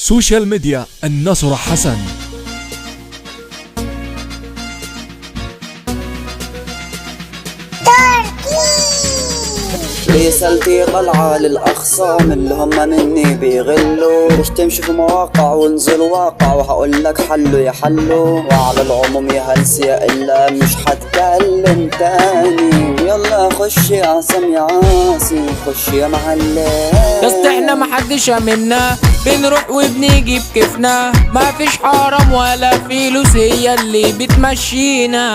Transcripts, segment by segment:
سوشيال ميديا النصر حسن. رسالتي طالعة للأخصام اللي هم مني بيغلوا، مش تمشي في مواقع ونزل واقع وهقولك حلو يا حلو، وعلى العموم يا هلس يا إلا مش هتكلم تاني. يلا خش يا عاصم يا عاصم، خش يا معلم. بس احنا محدش منا، بنروح وبنيجي بكيفنا، مفيش حرام ولا فلوس هي اللي بتمشينا.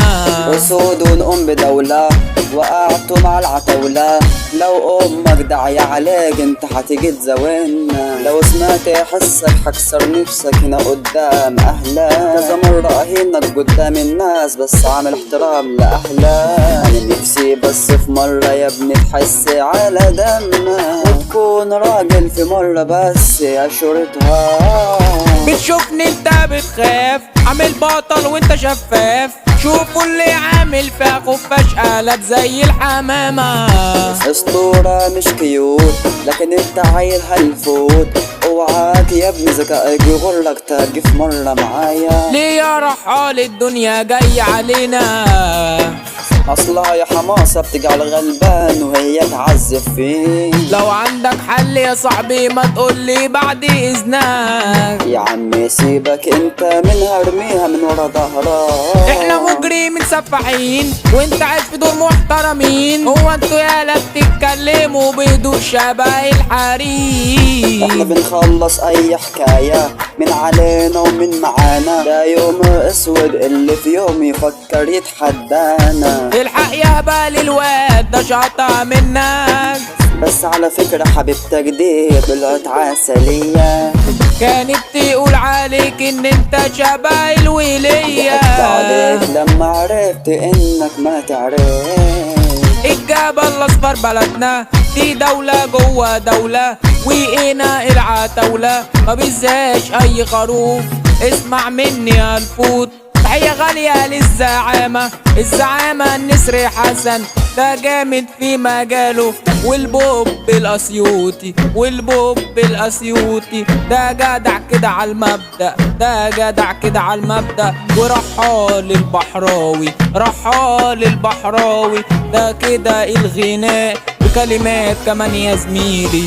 أسود ونقوم بدولة وقعتوا مع العتاولة، لو امك داعية عليك انت هتيجي تزاولنا. لو سمعت حسك هكسر نفسك هنا قدام اهلك، كذا مرة اهينك قدام الناس بس عامل احترام لاهلك. انا نفسي بس في مرة يا ابني تحس على دمك، وتكون راجل في مرة بس يا شرطها. بتشوفني انت بتخاف، عامل بطل وانت شفاف، شوفوا اللي عامل فيها خفاش قالت زي الحمامة. اسطورة مش كيوت لكن انت عيل هالفوت، اوعاك يا ابني ذكائك يغرك تاجي في مرة معايا. ليه يا رحال الدنيا جاي علينا؟ اصلها يا حماسة بتجعل غلبان وهي تعذب فيه. لو عندك حل يا صاحبي ما تقولي بعد اذنك. يا عمي سيبك انت منها ارميها من ورا ظهرك. احنا مجرمين سفاحين وانت عايش في دور محترمين، هو انتوا يالا بتتكلموا بهدوء شبه الحريم. احنا بنخلص اي حكاية من علينا ومن معانا، ده يوم اسود اللي في يوم يفكر يتحدانا. الحق يا بال الواد ده شاطع منك، بس على فكرة حبيبتك دي طلعت عسلية، كانت تقول عليك ان انت شبه الولية. ضحكت عليك لما عرفت انك ما تعرف. الجبل الاصفر بلدنا دي دولة جوا دولة، وقينا العتاولة ما بيزاش اي خروف. اسمع مني يا الفوت، تحية غالية للزعامة، الزعامة النسر حسن ده جامد في مجاله، والبوب الاسيوطي والبوب الاسيوطي ده جدع كده على المبدأ، ده جدع كده على المبدأ. ورحال البحراوي رحال البحراوي ده كده الغناء بكلمات كمان يا زميلي.